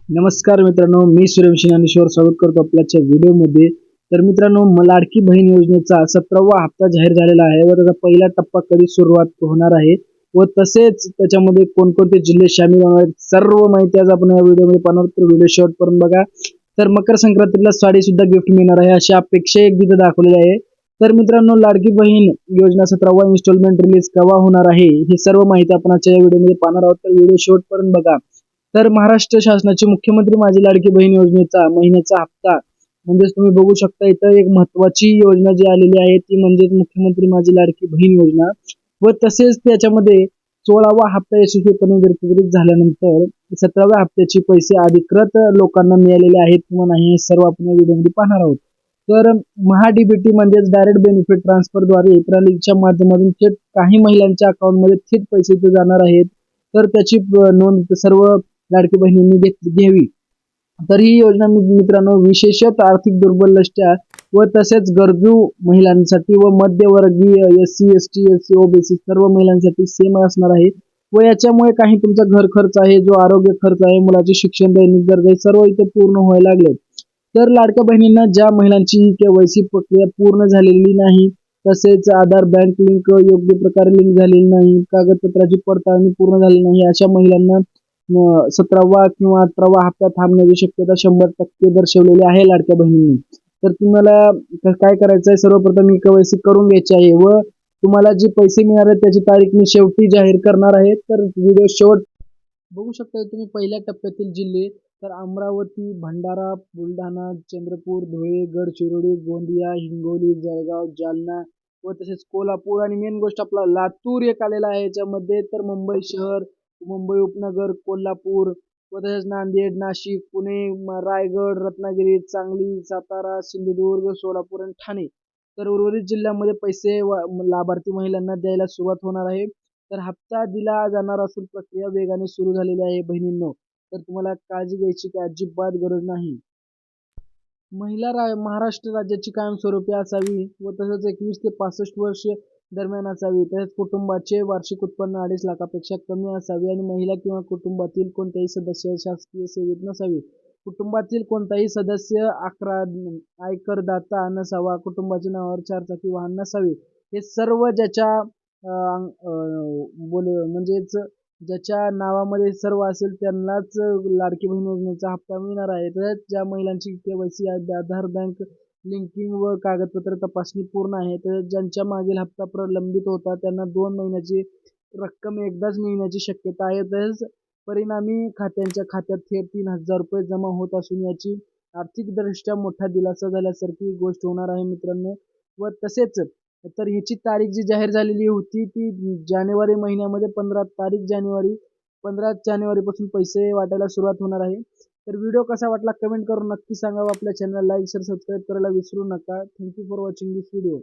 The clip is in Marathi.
नमस्कार मित्रांनो, मी सूर्यवंशी ज्ञानेश्वर स्वागत करतो आपल्याच्या व्हिडिओमध्ये. तर मित्रांनो, लाडकी बहीण योजनेचा 17वा हप्ता जाहीर झालेला आहे व त्याचा पहिला टप्पा कधी सुरुवात होणार आहे व तसेच त्याच्यामध्ये कोणकोणते जिल्हे शामिल होणार आहेत, सर्व माहिती आज आपण या व्हिडिओमध्ये पाहणार आहोत. तर व्हिडिओ शेवटपर्यंत बघा. तर मकर संक्रांतीला साडी सुद्धा गिफ्ट मिळणार आहे अशी अपेक्षा एक तिथे दाखवलेली आहे. तर मित्रांनो, लाडकी बहीण योजना 17वा इन्स्टॉलमेंट रिलीज केव्हा होणार आहे ही सर्व माहिती आपण आजच्या या व्हिडिओमध्ये पाहणार आहोत. तर व्हिडिओ शेवटपर्यंत बघा. तर महाराष्ट्र शासनाचे मुख्यमंत्री माझी लाडकी बहीण योजनेचा महिन्याचा हप्ता म्हणजेच तुम्ही बघू शकता इथं एक महत्वाची योजना जी आलेली आहे ती म्हणजे मुख्यमंत्री माझी लाडकी बहीण योजना व तसेच त्याच्यामध्ये 16वा हप्ता यशस्वीपणे वितरित झाल्यानंतर 17व्या हप्त्याचे पैसे अधिकृत लोकांना मिळालेले आहेत किंवा नाही हे सर्व आपण या व्हिडिओमध्ये पाहणार आहोत. तर महाडीबीटी म्हणजेच डायरेक्ट बेनिफिट ट्रान्सफरद्वारे प्रणालीच्या माध्यमातून थेट काही महिलांच्या अकाउंटमध्ये थेट पैसे जाणार आहेत. तर त्याची नोंद सर्व लाडकी बहिणींनी घ्यावी. तर ही योजना मित्रांनो विशेषतः आर्थिक दुर्बलतेच्या व तसेच गरजू महिलांसाठी व मध्यवर्गीय एससी एसटी एससी ओबीसी सर्व महिलांसाठी सेम असणार आहे व याच्यामुळे काही तुमचा घर खर्च आहे, जो आरोग्य खर्च आहे, मुलाचे शिक्षण, दैनिक गरजा सर्व इथे पूर्ण व्हायला लागले. तर लाडक्या बहिणींना ज्या महिलांची ही केवायसी प्रक्रिया पूर्ण झालेली नाही, तसेच आधार बँक लिंक योग्य प्रकारे लिंक झालेली नाही, कागदपत्राची पडताळणी पूर्ण झाली नाही अशा महिलांना 17वा किंवा 18वा हप्ता थांबण्याची शक्यता 100% दर्शवलेली आहे लाडक्या बहिणींनी. तर तुम्हाला काय करायचं आहे, सर्वप्रथम ही केवायसी करून घ्यायची आहे व तुम्हाला जे पैसे मिळणार आहेत त्याची तारीख मी शेवटी जाहीर करणार आहे. तर व्हिडिओ शेवट बघू शकता. तुम्ही पहिल्या टप्प्यातील जिल्हे तर अमरावती, भंडारा, बुलढाणा, चंद्रपूर, धुळे, गडचिरोली, गोंदिया, हिंगोली, जळगाव, जालना व तसेच कोल्हापूर आणि मेन गोष्ट आपला लातूर एक आलेला आहे याच्यामध्ये. तर मुंबई शहर, मुंबई उपनगर, कोल्हापूर व तसेच नांदेड, नाशिक, पुणे, रायगड, रत्नागिरी, सांगली, सातारा, सिंधुदुर्ग, सोलापूर आणि ठाणे. तर उर्वरित जिल्ह्यामध्ये पैसे लाभार्थी महिलांना द्यायला सुरुवात होणार आहे. तर हप्ता दिला जाणार असून प्रक्रिया वेगाने सुरू झालेली आहे बहिणींनो. तर तुम्हाला काळजी घ्यायची काही अजिबात गरज नाही. महाराष्ट्र राज्याची कायमस्वरूपी असावी व तसंच 21 ते 65 वर्ष दरम्यान असावी. तसेच कुटुंबाचे वार्षिक उत्पन्न 2.5 लाखापेक्षा कमी असावे आणि महिला किंवा कुटुंबातील कोणत्याही सदस्य शासकीय सेवेत नसावे. कुटुंबातील कोणताही सदस्य आयकरदाता नसावा. कुटुंबाच्या नावावर 4 चाकी वाहन नसावे. हे सर्व ज्याच्या म्हणजेच ज्याच्या नावामध्ये सर्व असेल त्यांनाच लाडकी बहीण योजनेचा हप्ता मिळणार आहे. तसेच ज्या महिलांची केवायसी आधार बँक लिंकिंग व कागदपत्र तपासणी पूर्ण आहे, तर ज्यांच्या मागील हप्ता प्रलंबित होता त्यांना 2 महिन्याची रक्कम एकदाच मिळण्याची शक्यता आहे. तसेच परिणामी खात्यांच्या खात्यात थेट 3,000 रुपये जमा होत असून याची आर्थिकदृष्ट्या मोठा दिलासा झाल्यासारखी गोष्ट होणार आहे मित्रांनो. व तसेच तर ह्याची तारीख जी जाहीर झालेली होती ती जानेवारी महिन्यामध्ये 15 जानेवारीपासून पैसे वाटायला सुरुवात होणार आहे. तर व्हिडिओ कसा वाटला कमेंट करून नक्की सांगा. आपल्या चॅनलला लाईक शेअर सबस्क्राईब करायला विसरू नका. Thank you for watching this video.